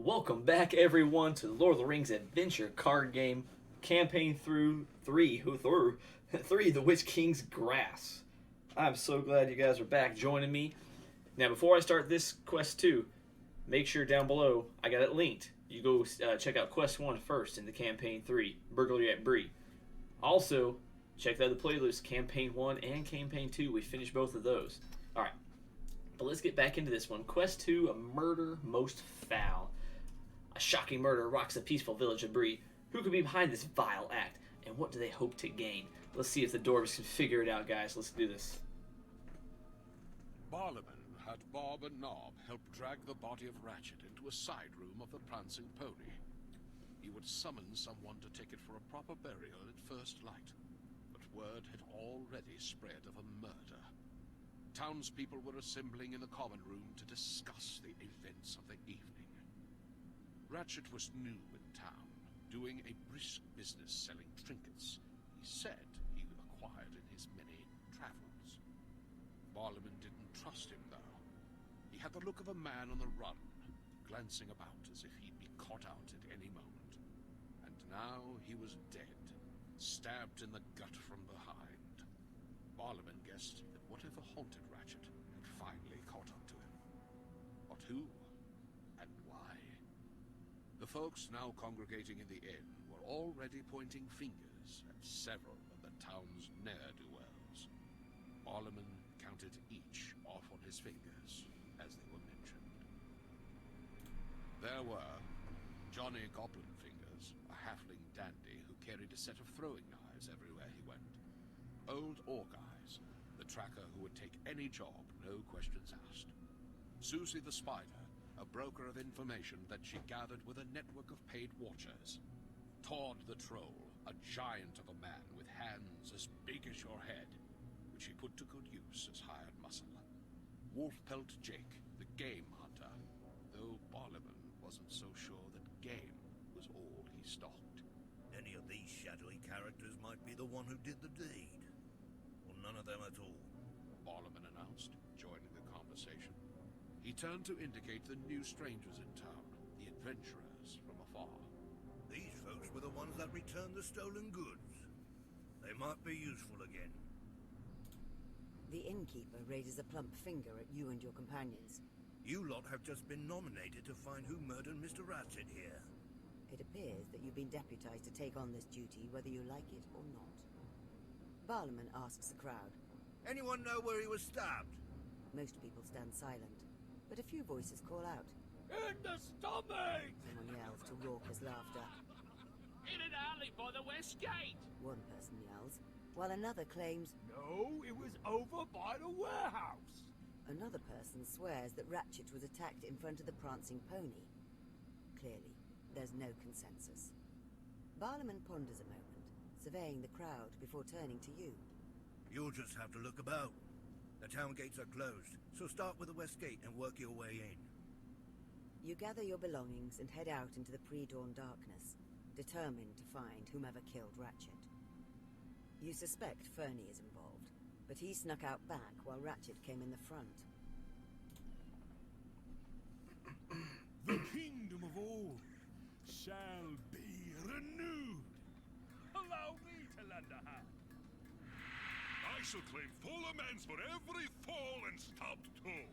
Welcome back, everyone, to the Lord of the Rings adventure card game campaign through three, The Witch King's Grass. I'm so glad you guys are back joining me. Now, before I start this quest 2, make sure down below I got it linked. You go check out quest 1 first in the campaign 3, Burglary at Bree. Also, check out the playlist, campaign 1 and campaign 2. We finished both of those. All right, but let's get back into this one. Quest 2, A Murder Most Foul. A shocking murder rocks the peaceful village of Bree. Who could be behind this vile act, and what do they hope to gain? Let's see if the dwarves can figure it out, guys. Let's do this. Barliman had Bob and Nob help drag the body of Ratchet into a side room of the prancing pony. He would summon someone to take it for a proper burial at first light, but word had already spread of a murder. Townspeople were assembling in the common room to discuss the events of the evening. Ratchet was new in town, doing a brisk business selling trinkets he said he acquired in his many travels. Barliman didn't trust him, though. He had the look of a man on the run, glancing about as if he'd be caught out at any moment. And now he was dead, stabbed in the gut from behind. Barliman guessed that whatever haunted Ratchet had finally caught up to him. But who? And why? The folks now congregating in the inn were already pointing fingers at several of the town's ne'er-do-wells. Barliman counted each off on his fingers as they were mentioned. There were Johnny Goblin Fingers, a halfling dandy who carried a set of throwing knives everywhere he went. Old Orgeyes, the tracker who would take any job, no questions asked. Susie the Spider, a broker of information that she gathered with a network of paid watchers. Todd the Troll, a giant of a man with hands as big as your head, which he put to good use as hired muscle. Wolfpelt Jake, the game hunter, though Barliman wasn't so sure that game was all he stocked. Any of these shadowy characters might be the one who did the deed. Or none of them at all. Barliman announced, joining the conversation. He turned to indicate the new strangers in town, the adventurers from afar. These folks were the ones that returned the stolen goods. They might be useful again. The innkeeper raises a plump finger at you and your companions. You lot have just been nominated to find who murdered Mr. Ratchet here. It appears that you've been deputized to take on this duty whether you like it or not. Barliman asks the crowd. Anyone know where he was stabbed? Most people stand silent, but a few voices call out. In the stomach! Someone yells to raucous laughter. In an alley by the west gate! One person yells, while another claims, No, it was over by the warehouse! Another person swears that Ratchet was attacked in front of the prancing pony. Clearly, there's no consensus. Barliman ponders a moment, surveying the crowd before turning to you. You'll just have to look about. The town gates are closed, so start with the west gate and work your way in. You gather your belongings and head out into the pre-dawn darkness, determined to find whomever killed Ratchet. You suspect Fernie is involved, but he snuck out back while Ratchet came in the front. The kingdom of all shall be renewed. Allow me to lend a hand. I shall claim full amends for every fall and stubbed toe.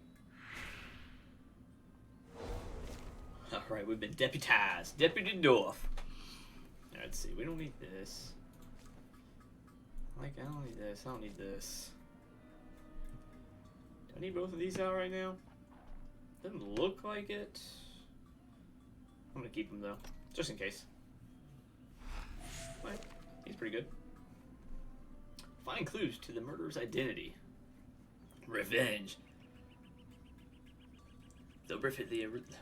Alright, we've been deputized. Deputy Dwarf. Let's see, we don't need this. I don't need this. I don't need this. Do I need both of these out right now? Doesn't look like it. I'm gonna keep them though, just in case. Right. He's pretty good. Find clues to the murderer's identity. Revenge. Though Briffett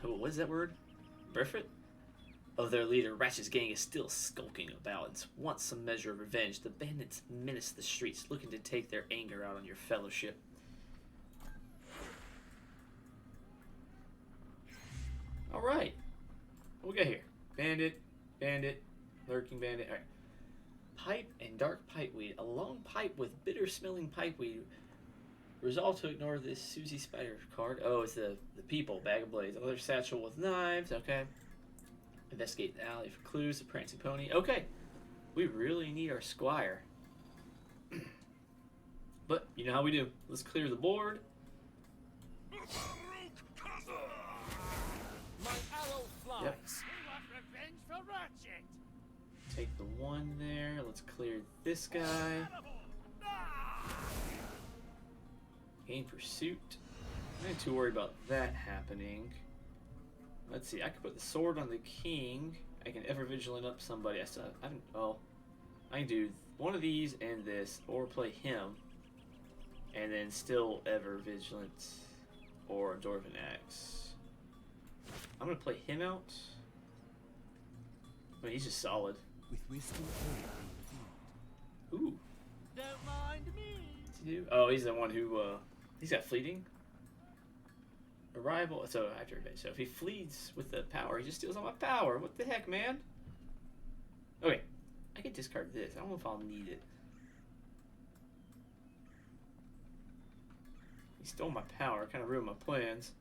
what is that word? Briffett? Of their leader, Ratchet's gang is still skulking about and wants some measure of revenge. The bandits menace the streets, looking to take their anger out on your fellowship. Alright. What we got here? Bandit, lurking bandit. Alright. Pipe and dark pipeweed. A long pipe with bitter-smelling pipeweed. Will be useful. Gather your belongings and head out into the pre-dawn darkness. Determined to find whomever killed Ratchet. You suspect Fernie is involved, but he snuck out back while Ratchet came in the front. Barliman asks the crowd. Anyone know where he was stabbed? Most people stand silent, but a few voices call out. In an alley by the west gate. One person yells, Resolve to ignore this Susie Spider card. Oh, it's the people. Bag of blades. Another satchel with knives. Okay. Investigate the alley for clues. The prancing pony. Okay. We really need our squire. But you know how we do. Let's clear the board. My arrow flies. Yep. We want revenge for Ratchet. Take the one there. Let's clear this guy. Gain pursuit. I'm not too worried about that happening. Let's see. I could put the sword on the king. I can ever vigilant up somebody. I haven't. Well, I can do one of these and this, or play him, and then still ever vigilant, or a dwarven axe. I'm gonna play him out. I mean, he's just solid. With wisdom Ooh. Don't mind me. What's he do? Oh, he's the one who. He's got fleeting. Arrival. So after advantage. So if he flees with the power, he just steals all my power. What the heck, man? Okay, I can discard this. I don't know if I'll need it. He stole my power. Kind of ruined my plans.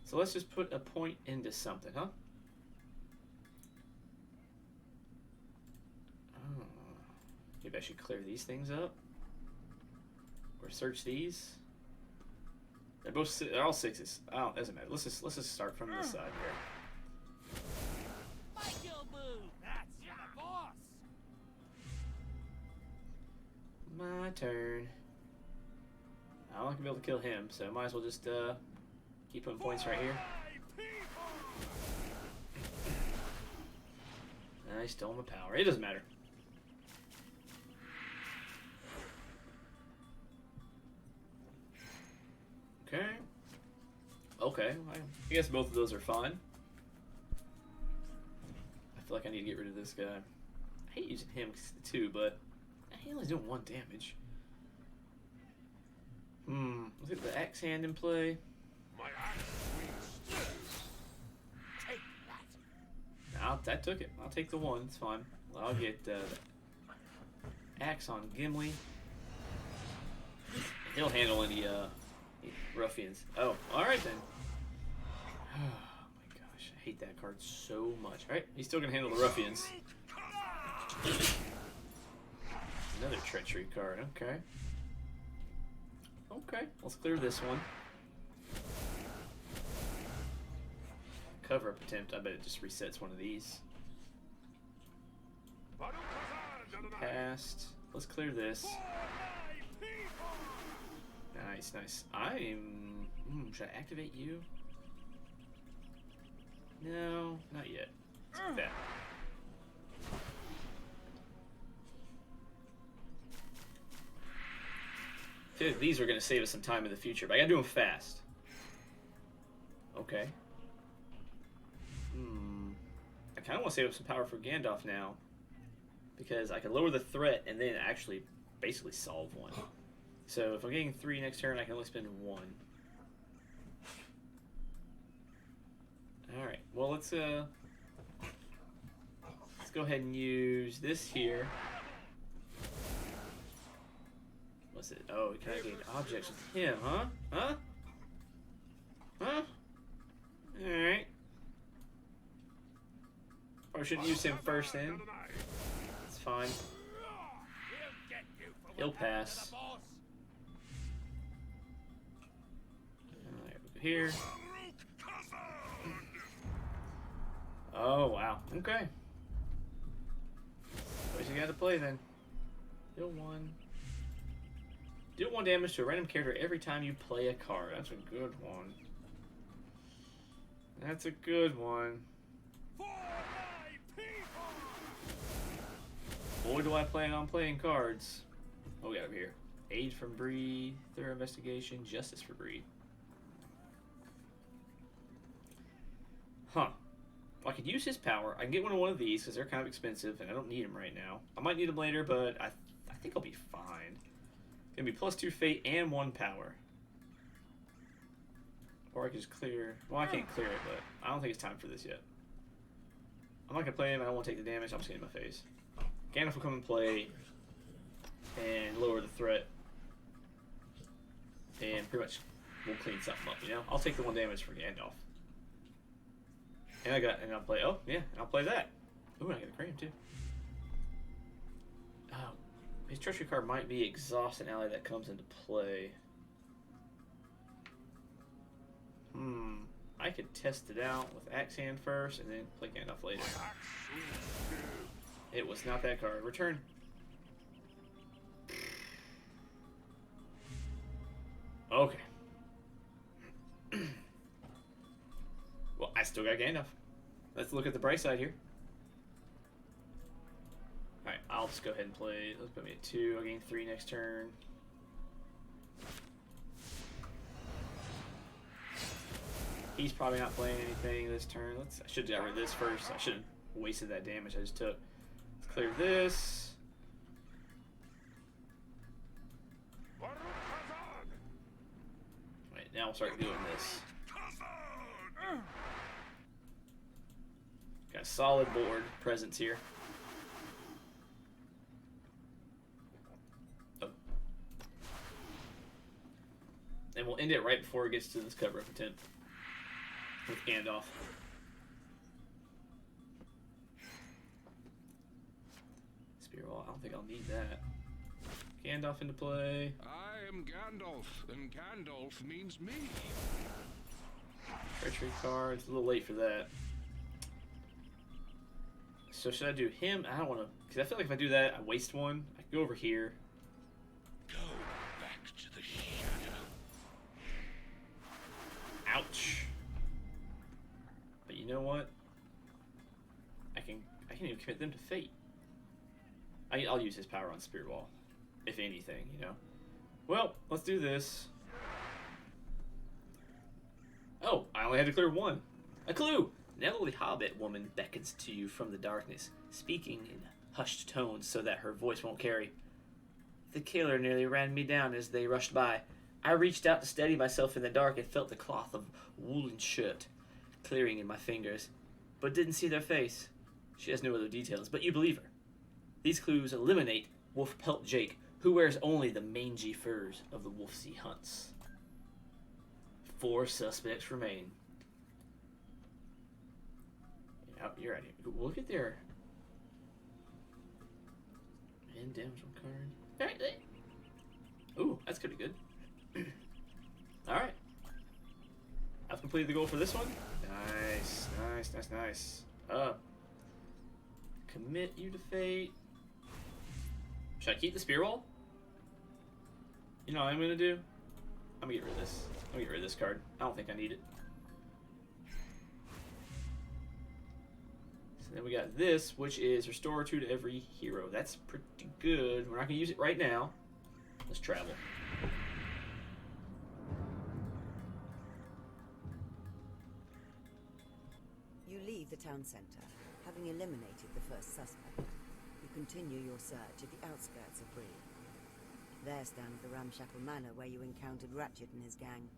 So let's just put a point into something, huh? Oh. Maybe I should clear these things up, or search these. They're all sixes. Oh, doesn't matter. Let's just start from this side here. Make your move. That's your boss. My turn. I'm not gonna be able to kill him, so I might as well just keep putting points right here. I stole my power. It doesn't matter. Okay. Okay. I guess both of those are fine. I feel like I need to get rid of this guy. I hate using him too, but he only doing 1 damage. Look at the axe hand in play. My axe swings. Take that. I took it. I'll take the 1. It's fine. I'll get axe on Gimli. He'll handle any ruffians. Oh, all right then. Oh my gosh, I hate that card so much. All right, he's still gonna handle the ruffians. Another treachery card. Okay. Okay, let's clear this one. Cover-up attempt. I bet it just resets one of these. Passed. Let's clear this. Nice, nice. Should I activate you? No, not yet. Let's do that. These are going to save us some time in the future, but I got to do them fast. Okay. I kind of want to save up some power for Gandalf now, because I can lower the threat and then actually basically solve one. So if I'm getting 3 next turn, I can only spend 1. All right. Well, let's go ahead and use this here. What's it? Oh, we kind of gain objects with him, huh? Huh? Huh? All right. Probably shouldn't use him first then. It's fine. He'll pass. Alright, we'll go here. Oh, wow. Okay. What you got to play then? Deal 1. Deal 1 damage to a random character every time you play a card. That's a good one. That's a good one. Boy, do I plan on playing cards. What we got over here? Aid from Bree, thorough investigation, justice for Bree. Huh. Well, I could use his power. I can get one of these because they're kind of expensive and I don't need them right now. I might need them later, but I think I'll be fine. It's going to be +2 fate and 1 power. Or I could just clear... Well, I can't clear it, but I don't think it's time for this yet. I'm not going to play him. I don't want to take the damage. I'm just getting in my face. Gandalf will come and play and lower the threat. and pretty much we'll clean something up. You know, I'll take the 1 damage for Gandalf. And I'll play. Oh yeah, I'll play that. Ooh, I get a cram too. Oh, his treachery card might be exhaust an ally that comes into play. I could test it out with Axe Hand first and then play Gandalf later. It was not that card. Return. Okay. Well, I still got Gandalf. Let's look at the bright side here. Alright, I'll just go ahead and play. Let's put me at 2. I'll gain 3 next turn. He's probably not playing anything this turn. I should have got rid of this first. I should have wasted that damage I just took. Let's clear this. Wait, now we'll start doing this. Got a solid board presence here. Oh. And we'll end it right before it gets to this cover-up attempt with Gandalf. Spear wall, I don't think I'll need that. Gandalf into play. I am Gandalf, and Gandalf means me. Treachery card, it's a little late for that. So should I do him? I don't want to, because I feel like if I do that, I waste one. I can go over here. Go back to the shadow. Ouch. But you know what? I can even commit them to fate. I'll use his power on Spirit Wall, if anything, you know. Well, let's do this. Oh, I only had to clear 1. A clue! An elderly hobbit woman beckons to you from the darkness, speaking in hushed tones so that her voice won't carry. The killer nearly ran me down as they rushed by. I reached out to steady myself in the dark and felt the cloth of woolen shirt clearing in my fingers, but didn't see their face. She has no other details, but you believe her. These clues eliminate Wolf Pelt Jake, who wears only the mangy furs of the wolves he hunts. 4 suspects remain. Yep, you're right here. Look at their and damage on card. Alright, ooh, that's pretty good. Alright. I've completed the goal for this one. Nice, nice, nice, nice. Commit you to fate. Should I keep the spear wall? You know what I'm gonna do? I'm gonna get rid of this. I'm gonna get rid of this card. I don't think I need it. So then we got this, which is restore 2 to every hero. That's pretty good. We're not gonna use it right now. Let's travel. You leave the town centre, having eliminated the first suspect. You continue your search at the outskirts of Bree. There stands the ramshackle manor where you encountered Ratchet and his gang,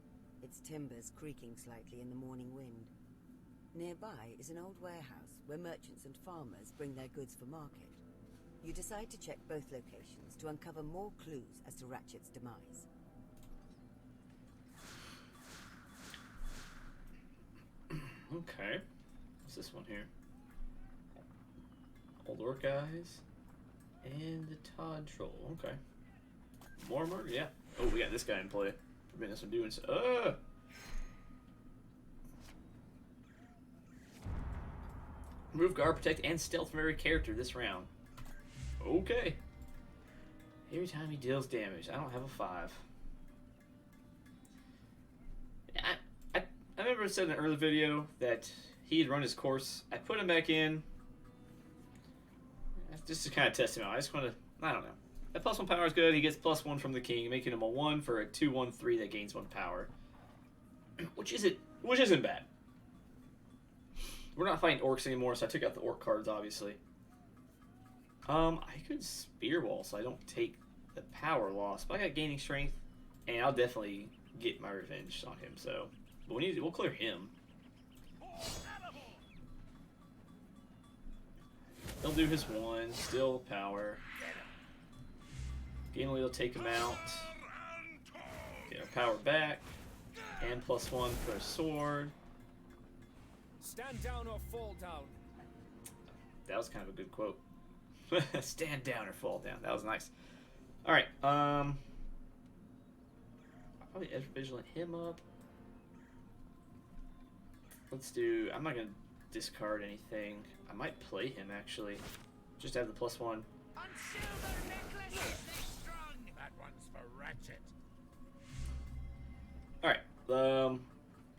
its timbers creaking slightly in the morning wind. Nearby is an old warehouse where merchants and farmers bring their goods for market. You decide to check both locations to uncover more clues as to Ratchet's demise. Okay. What's this one here? Old Orc Eyes. And the Todd Troll. Okay. More murder? Yeah. Oh, we got this guy in play. Prevent us from doing so. Remove guard, protect, and stealth from every character this round. Okay. Every time he deals damage. I don't have a 5. I remember I said in an early video that he had run his course. I put him back in just to kind of test him out. I just want to, I don't know. That +1 power is good. He gets +1 from the king, making him a 1 for a 2/1/3 that gains 1 power, which isn't bad. We're not fighting orcs anymore, so I took out the orc cards, obviously. I could spear wall, so I don't take the power loss, but I got gaining strength, and I'll definitely get my revenge on him. So, but we'll clear him. He'll do his 1, still power. Gainley will take him out. Get our power back. And +1 for a sword. Stand down or fall down. That was kind of a good quote. Stand down or fall down. That was nice. Alright, I'll probably edge vigilant him up. Let's do... I'm not going to discard anything. I might play him, actually. Just have the +1. On silver necklace, stay strong. That one's for Ratchet. Alright,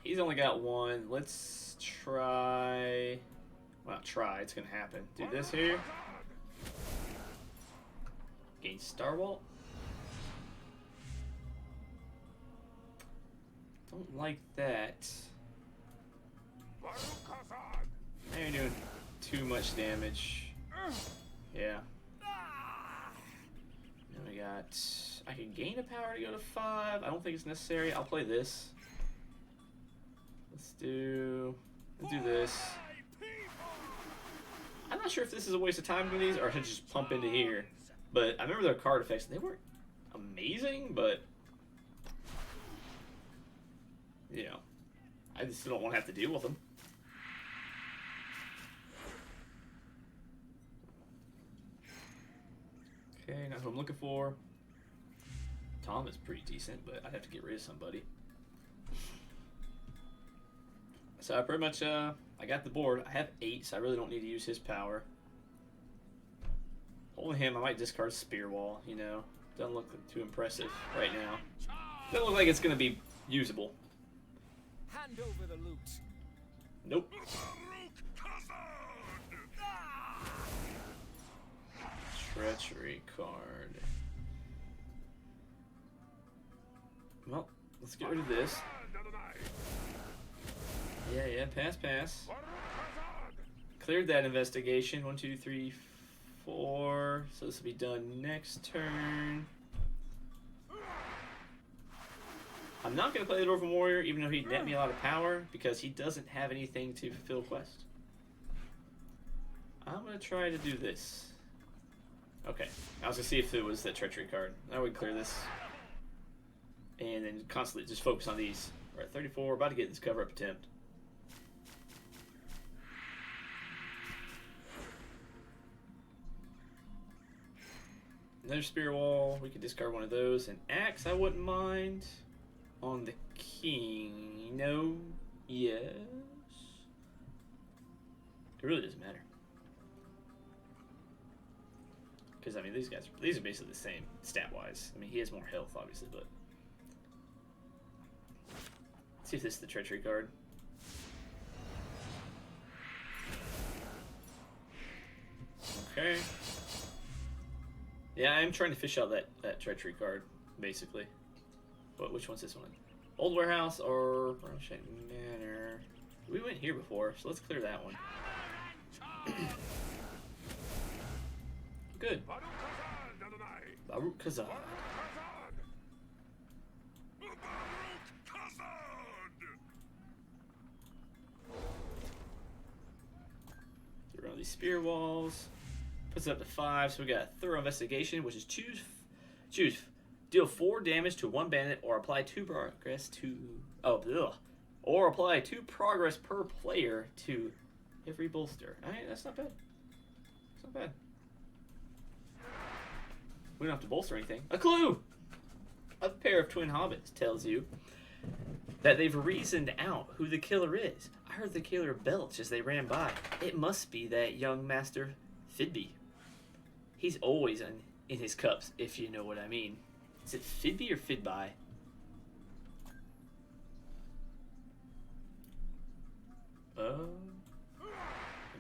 he's only got one. Let's try... Well, not try, it's going to happen. Do this here. Gain Starwalt. Don't like that. Now you're doing too much damage. Yeah. Now we got... I can gain a power to go to 5. I don't think it's necessary. I'll play this. Let's do this. I'm not sure if this is a waste of time with these or I should just pump into here. But I remember their card effects. They weren't amazing, but... You know. I just don't want to have to deal with them. Okay, not who I'm looking for. Tom is pretty decent, but I'd have to get rid of somebody. So I pretty much, I got the board. I have 8, so I really don't need to use his power. Only him, I might discard Spear Wall, you know. Doesn't look too impressive right now. Doesn't look like it's going to be usable. Hand over the loot. Nope. Treachery card. Well, let's get rid of this. Yeah, pass. Cleared that investigation. 1, 2, 3, 4. So this will be done next turn. I'm not going to play the Dwarven Warrior, even though he'd net me a lot of power, because he doesn't have anything to fulfill quest. I'm going to try to do this. Okay, I was going to see if it was that treachery card. Now we clear this. And then constantly just focus on these. We're at 34, we're about to get this cover-up attempt. Another Spear Wall, we could discard one of those. An Axe, I wouldn't mind. On the King, no, yes. It really doesn't matter. Because, I mean, these are basically the same stat-wise. I mean, he has more health, obviously, but... Let's see if this is the treachery card. Okay. Yeah, I'm trying to fish out that treachery card, basically. But which one's this one? Old Warehouse or Brunshite Manor? We went here before, so let's clear that one. Good. Baruch Khazad. Get around these spear walls. Puts it up to 5, so we got a thorough investigation, which is choose. Deal 4 damage to 1 bandit, or apply 2 progress to... Or apply 2 progress per player to every bolster. Alright, that's not bad. That's not bad. We don't have to bolster anything. A clue! A pair of twin hobbits tells you that they've reasoned out who the killer is. I heard the killer belch as they ran by. It must be that young master Fidby. He's always in his cups, if you know what I mean. Is it Fidby or Fidby?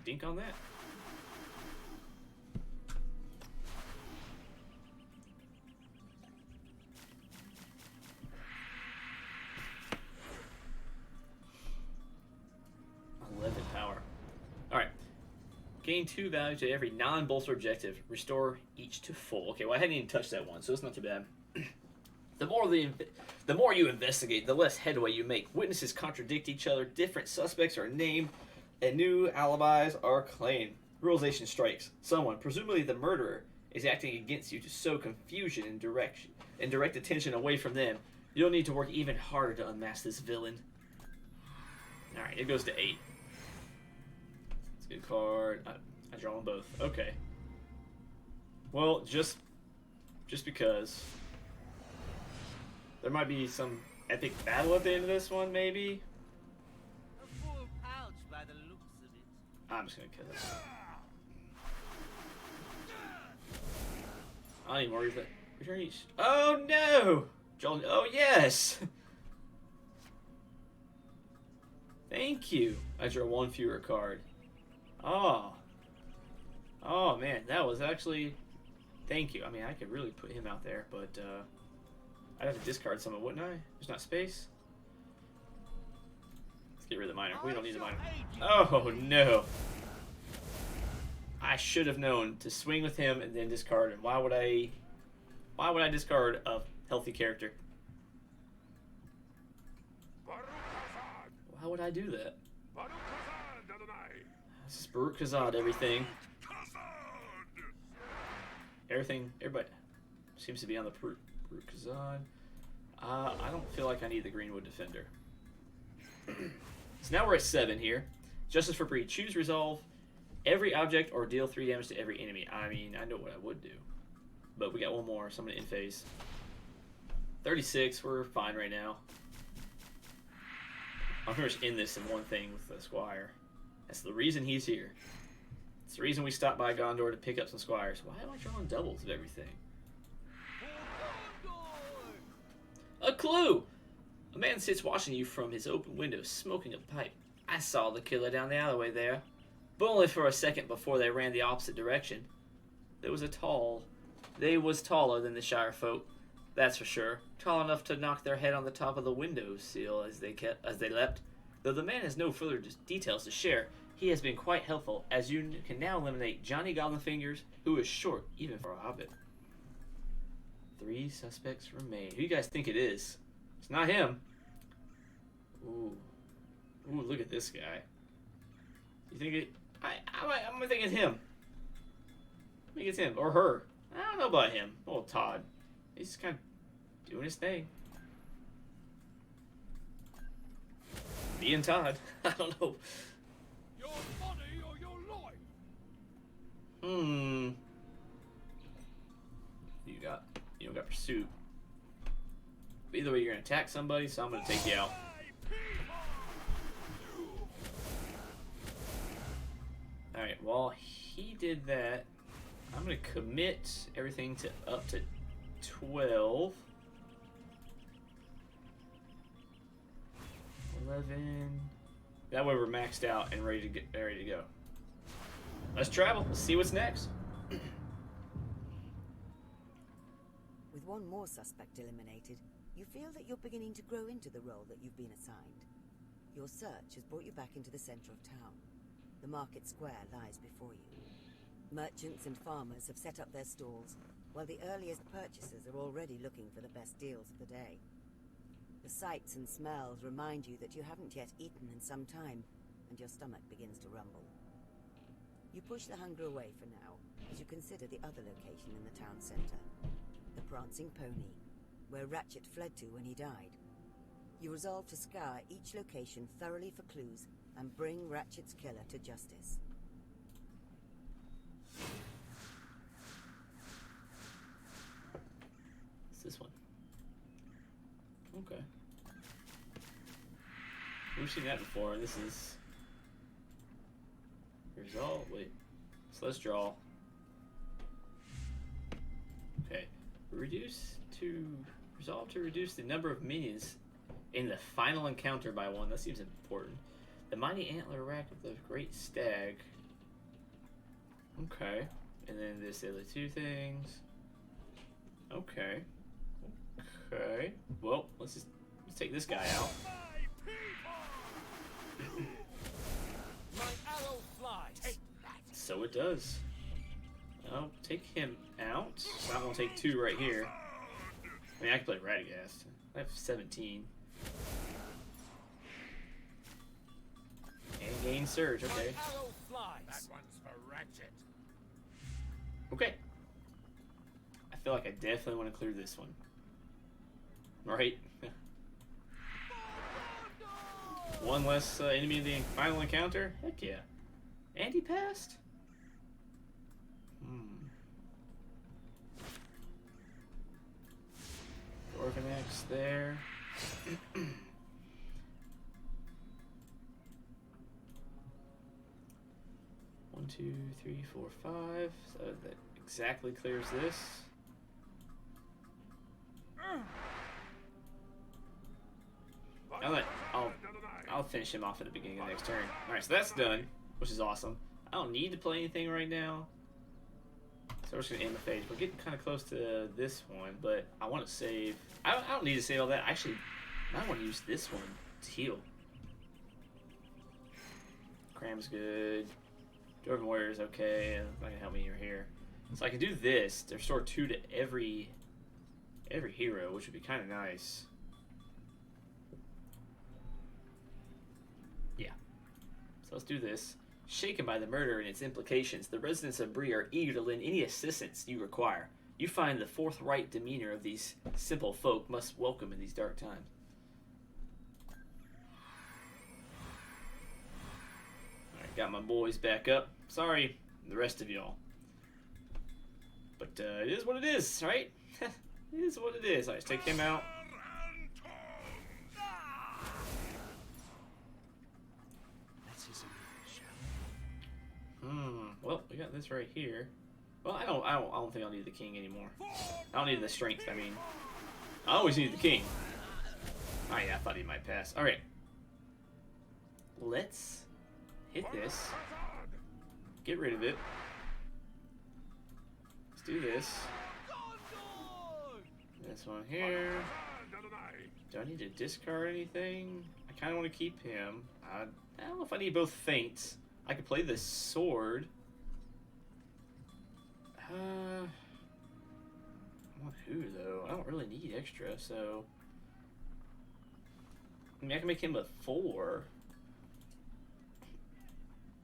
Dink on that. Power. Alright. Gain 2 value to every non-bolster objective. Restore each to full. Okay, well I hadn't even touched that one, so it's not too bad. The more you investigate, the less headway you make. Witnesses contradict each other, different suspects are named, and new alibis are claimed. Realization strikes. Someone, presumably the murderer, is acting against you to sow confusion and direct attention away from them. You'll need to work even harder to unmask this villain. Alright, it goes to 8. It's a good card. I draw them both. Okay. Well, just because. There might be some epic battle at the end of this one, maybe? A full pouch by the looks of it. I'm just gonna kill it. I don't even worry that. Return each. Oh no! Joel, oh yes! Thank you. I drew 1 fewer card. Oh. Oh man, that was actually. Thank you. I mean, I could really put him out there, but I'd have to discard some, wouldn't I? There's not space. Let's get rid of the minor. We don't need the minor. Oh no. I should have known to swing with him and then discard him. Why would I discard a healthy character? Why would I do that? This is Baruch Kazad, everything. Everybody seems to be on the Baruch Kazad. I don't feel like I need the Greenwood Defender. So now we're at 7 here. Justice for Bree. Choose resolve every object or deal 3 damage to every enemy. I mean, I know what I would do. But we got one more, so I'm going to end phase. 36, we're fine right now. I'm pretty much in this in one thing with the Squire. That's the reason he's here. It's the reason we stopped by Gondor to pick up some Squires. Why am I drawing doubles of everything? A clue! A man sits watching you from his open window, smoking a pipe. I saw the killer down the alleyway there, but only for a second before they ran the opposite direction. They was taller than the Shire folk, that's for sure. Tall enough to knock their head on the top of the window sill as they leapt. Though the man has no further details to share, he has been quite helpful, as you can now eliminate Johnny Goblinfingers, who is short even for a hobbit. 3 suspects remain. Who do you guys think it is? It's not him. Ooh, look at this guy. You think it? I'm gonna think it's him. I think it's him or her. I don't know about him. Oh, Todd. He's just kind of doing his thing. Being Todd. I don't know. Your body or your life? You don't got pursuit. But either way, you're gonna attack somebody, so I'm gonna take you out. Alright, while he did that, I'm gonna commit everything to up to 12. 11. That way we're maxed out and ready to go. Let's travel. Let's see what's next. With one more suspect eliminated, you feel that you're beginning to grow into the role that you've been assigned. Your search has brought you back into the center of town. The market square lies before you. Merchants and farmers have set up their stalls, while the earliest purchasers are already looking for the best deals of the day. The sights and smells remind you that you haven't yet eaten in some time, and your stomach begins to rumble. You push the hunger away for now, as you consider the other location in the town center. The Prancing Pony, where Ratchet fled to when he died. You resolve to scour each location thoroughly for clues and bring Ratchet's killer to justice. It's this one. Okay. We've seen that before. This is resolve. Wait. So let's draw. Okay. Resolve to reduce the number of minions in the final encounter by 1. That seems important. The mighty antler rack of the great stag. Okay. And then this the other 2 things. Okay. Okay. Well, let's take this guy out. My arrow flies. Take that. So it does. I'll take him out. So I'm gonna take 2 right here. I mean, I can play Radagast. I have 17. And gain surge. Okay. My arrow flies. That one's for Ratchet. Okay. I feel like I definitely want to clear this one. Right? One less enemy in the final encounter? Heck yeah. And he passed? Dwarven Axe there. 1, 2, 3, 4, 5. So that exactly clears this. I'll finish him off at the beginning of the next turn. Alright, so that's done, which is awesome. I don't need to play anything right now. So we're just gonna end the phase. We're getting kind of close to this one, but I want to save. I don't need to save all that. Actually, I want to use this one to heal. Cram's good. Dwarven Warrior is okay. It's not gonna help me here. So I can do this to restore 2 to every hero, which would be kind of nice. Yeah. So let's do this. Shaken by the murder and its implications, the residents of Bree are eager to lend any assistance you require. You find the forthright demeanor of these simple folk must welcome in these dark times. Alright, got my boys back up. Sorry, the rest of y'all. But it is what it is, right? It is what it is. Alright, let's take him out. Well, we got this right here. Well, I don't think I'll need the king anymore. I don't need the strength. I mean, I always need the king. Oh yeah, I thought he might pass. All right, let's hit this. Get rid of it. Let's do this. This one here. Do I need to discard anything? I kind of want to keep him. I don't know if I need both feints. I could play this sword. I want who though? I don't really need extra, so I mean I can make him a 4.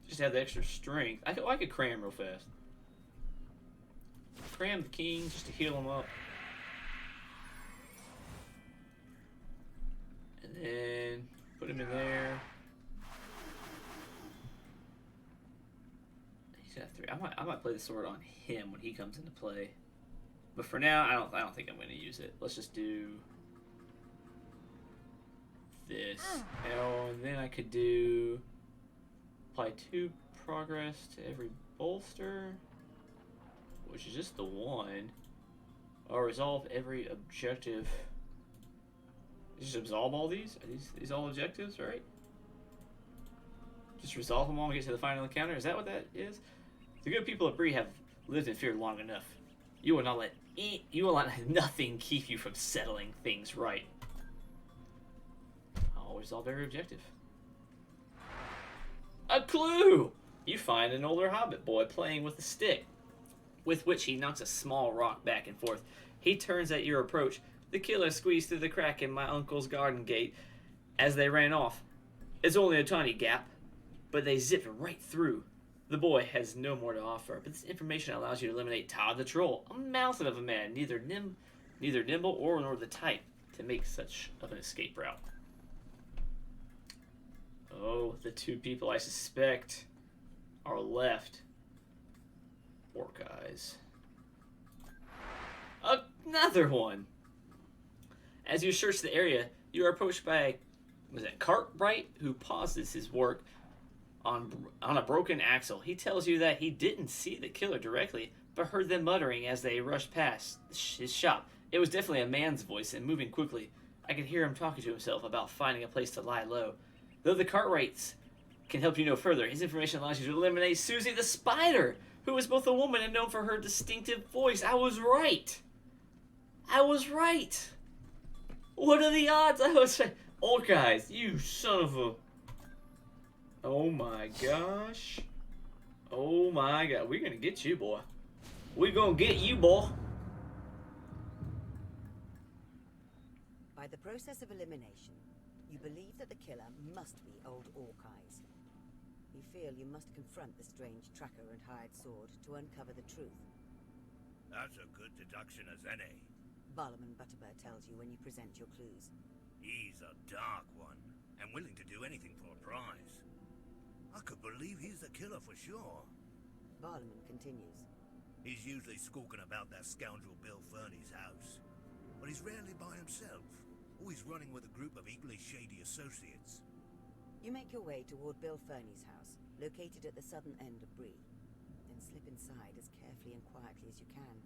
Just have the extra strength. I could cram real fast. Cram the king just to heal him up. And then put him in there. He's got 3. I might play the sword on him when he comes into play. But for now, I don't think I'm going to use it. Let's just do this. And then I could do apply 2 progress to every bolster, which is just the 1. Or resolve every objective. Just absolve all these? Are these all objectives, right? Just resolve them all and get to the final encounter? Is that what that is? The good people of Bree have lived in fear long enough. You will not let nothing keep you from settling things right. I'll resolve every objective. A clue! You find an older hobbit boy playing with a stick, with which he knocks a small rock back and forth. He turns at your approach. The killer squeezed through the crack in my uncle's garden gate as they ran off. It's only a tiny gap, but they zipped right through. The boy has no more to offer, but this information allows you to eliminate Todd the Troll, a mountain of a man, neither nimble or nor the type to make such of an escape route. Oh, the 2 people I suspect are left. Orc eyes. Another one! As you search the area, you are approached by, Cartwright, who pauses his work on a broken axle. He tells you that he didn't see the killer directly, but heard them muttering as they rushed past his shop. It was definitely a man's voice and moving quickly. I could hear him talking to himself about finding a place to lie low. Though the Cartwrights can help you no further, his information allows you to eliminate Susie the Spider, who is both a woman and known for her distinctive voice. I was right! I was right! What are the odds? I was right. Old guys, you son of a... Oh my gosh. Oh my god. We're gonna get you, boy. We're gonna get you, boy. By the process of elimination, you believe that the killer must be old Orc Eyes. You feel you must confront the strange tracker and hired sword to uncover the truth. That's a good deduction as any. Barlaam Butterbur tells you when you present your clues. He's a dark one. and willing to do anything for a prize. I could believe he's the killer for sure. Barlaman continues. He's usually squawking about that scoundrel Bill Fernie's house. But he's rarely by himself, always running with a group of equally shady associates. You make your way toward Bill Fernie's house, located at the southern end of Bree. Then slip inside as carefully and quietly as you can.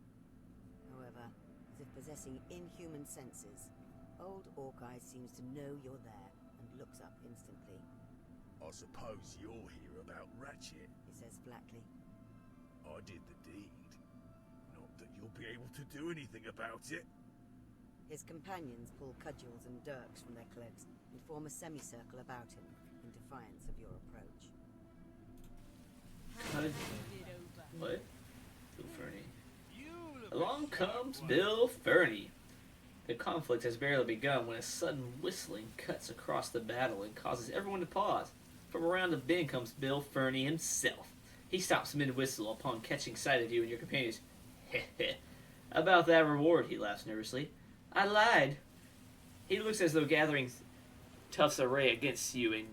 However, as if possessing inhuman senses, old Orc-Eye seems to know you're there and looks up instantly. I suppose you're here about Ratchet. He says flatly. I did the deed. Not that you'll be able to do anything about it. His companions pull cudgels and dirks from their cloaks and form a semicircle about him in defiance of your approach. What? Bill Fernie. Along comes Bill Fernie. The conflict has barely begun when a sudden whistling cuts across the battle and causes everyone to pause. From around the bend comes Bill Fernie himself. He stops mid-whistle upon catching sight of you and your companions. Heh. About that reward, he laughs nervously. I lied. He looks as though gathering Tuff's array against you and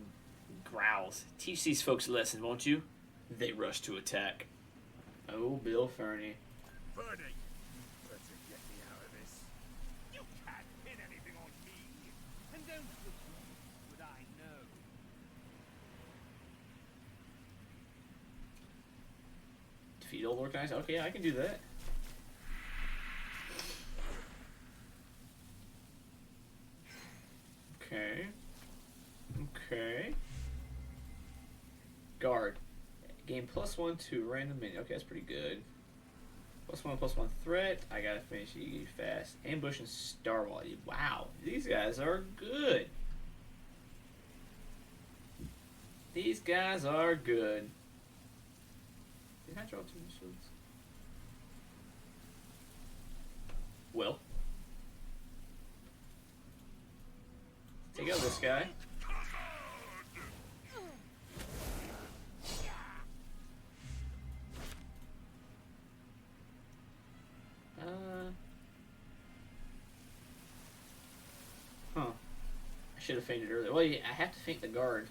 growls. Teach these folks a lesson, won't you? They rush to attack. Oh, Bill Fernie. Fernie, better get me out of this. You can't pin anything on me. And don't look what I know. Defeat old orc guys? Okay, I can do that. Okay. Guard. Gain +1 to random minion. Okay, that's pretty good. +1/+1 threat. I gotta finish you fast. Ambush and Starwall. Wow, these guys are good. These guys are good. Did I draw too many shields? Well. Take out this guy. I should have fainted earlier. Well, yeah, I have to feint the guard.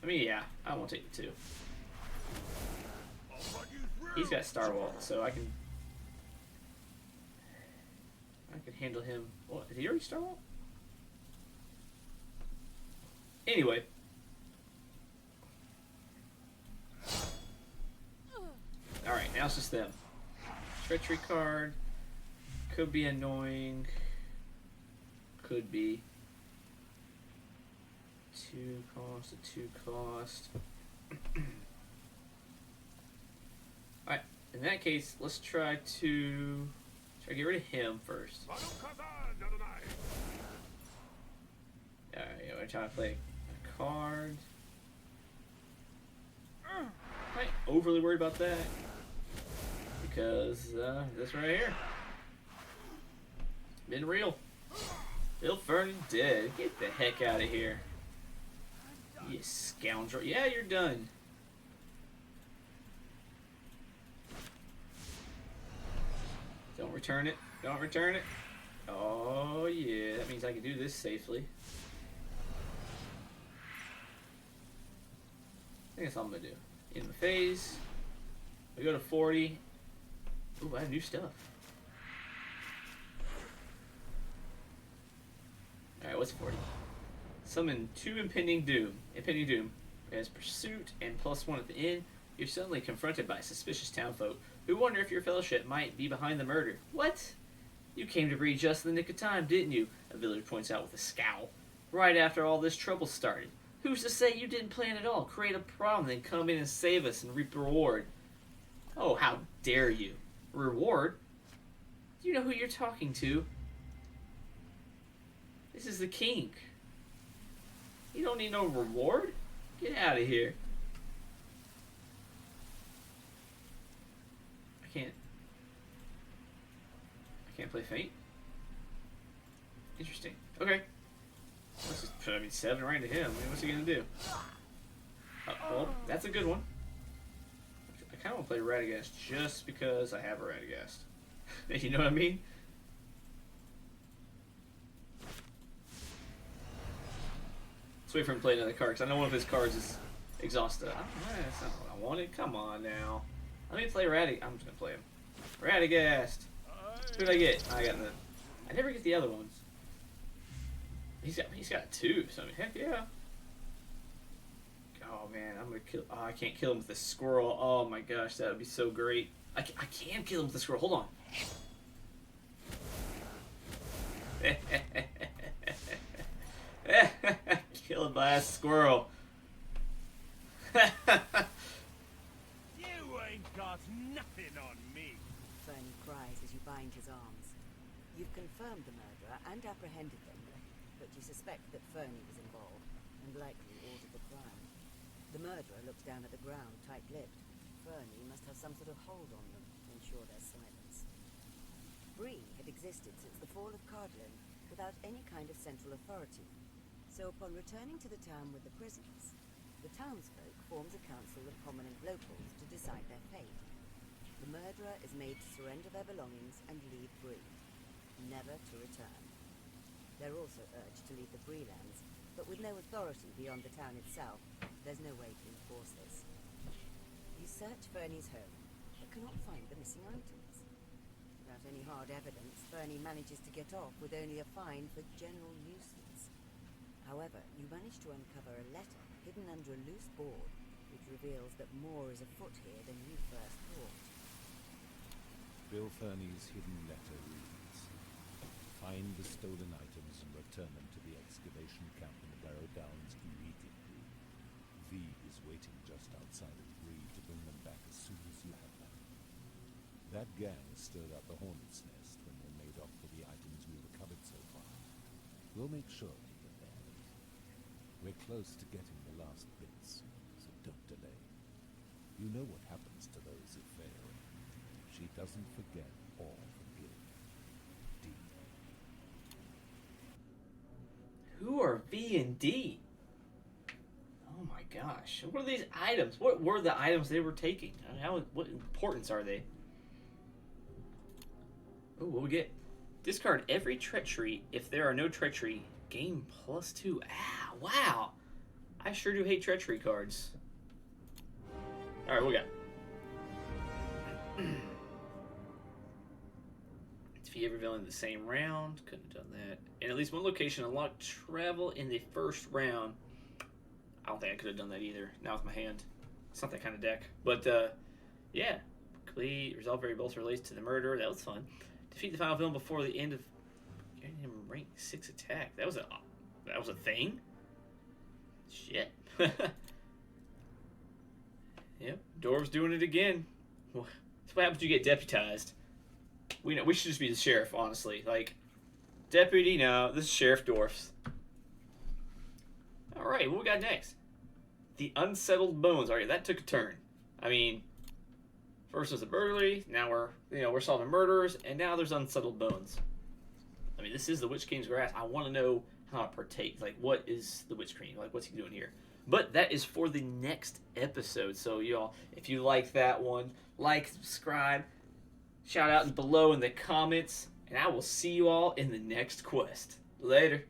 I mean, yeah, I won't take the 2. He's got Starwall, so I can handle him. What, is he already Starwall? Anyway. Alright, now it's just them. Treachery card. Could be annoying. Could be. 2 cost, a 2 cost. Alright, in that case, let's try to get rid of him first. Alright, I'm trying to play a card. Am I overly worried about that? Because this right here. Been real. Bill Fernie dead. Get the heck out of here. You scoundrel. Yeah, you're done. Don't return it. Don't return it. Oh, yeah. That means I can do this safely. I think that's all I'm going to do. In the phase. We go to 40. Ooh, I have new stuff. Alright, what's 40? Summon 2 Impending Doom. Impending Doom has Pursuit and +1 at the end. You're suddenly confronted by suspicious townfolk who wonder if your fellowship might be behind the murder. What? You came to Bree just in the nick of time, didn't you? A villager points out with a scowl. Right after all this trouble started. Who's to say you didn't plan it all? Create a problem, then come in and save us and reap reward. Oh, how dare you. Reward? Do you know who you're talking to? This is the king. You don't need no reward? Get out of here. I can't play Feint. Interesting. Okay. Let's just put, 7 right into him. I mean, what's he gonna do? Well, that's a good one. I kind of want to play Radagast just because I have a Radagast. You know what I mean? Let's wait for him to play another card, because I know one of his cards is exhausted. That's not what I wanted. Come on now. Let me play I'm just going to play him. Radagast. Who did I get? I got none. I never get the other ones. He's got two, so I mean, heck yeah. Oh man, I'm gonna kill. Oh, I can't kill him with the squirrel. Oh my gosh, that would be so great. I can kill him with the squirrel. Hold on. Kill him by a squirrel. You ain't got nothing on me. Fernie cries as you bind his arms. You've confirmed the murderer and apprehended them, but you suspect that Fernie was involved and likely ordered the crime. The murderer looks down at the ground, tight-lipped. Fernie must have some sort of hold on them to ensure their silence. Bree had existed since the fall of Cardlin without any kind of central authority. So upon returning to the town with the prisoners, the townsfolk forms a council of prominent locals to decide their fate. The murderer is made to surrender their belongings and leave Bree, never to return. They're also urged to leave the Bree lands, but with no authority beyond the town itself, there's no way to enforce this. You search Fernie's home, but cannot find the missing items. Without any hard evidence, Fernie manages to get off with only a fine for general nuisance. However, you manage to uncover a letter hidden under a loose board, which reveals that more is afoot here than you first thought. Bill Fernie's hidden letter reads, "Find the stolen items and return them to the excavation camp in the Barrow Downs immediately. V is waiting just outside of Bree to bring them back as soon as you have them. That gang stirred up the hornet's nest when they made off with the items we recovered so far. We'll make sure they get theirs. We're close to getting the last bits, so don't delay. You know what happens to those who fail. She doesn't forget or forgive. D." Who are V and D? Oh my gosh. What are these items? What were the items they were taking? And what importance are they? Oh, what we get? Discard every treachery. If there are no treachery, gain +2. Ah, wow. I sure do hate treachery cards. Alright, what we got? Defeat every villain in the same round. Couldn't have done that. And at least one location unlocked travel in the first round. I don't think I could have done that either. Now with my hand. It's not that kind of deck. But, yeah. Complete. Resolve variables relates to the murder. That was fun. Defeat the final villain before the end of... Getting him rank 6 attack. That was a thing? Shit. Yep. Dwarves doing it again. Well, that's what happens when you get deputized. We should just be the sheriff, honestly. Like, deputy, no. This is Sheriff Dwarfs. Alright, what we got next? The Unsettled Bones. Alright, that took a turn. I mean, first was a burglary, now we're solving murders, and now there's Unsettled Bones. I mean, this is the Witch King's Grass. I want to know how it partakes. Like, what is the Witch King? Like, what's he doing here? But that is for the next episode. So, y'all, if you like that one, like, subscribe, shout out below in the comments, and I will see you all in the next quest. Later.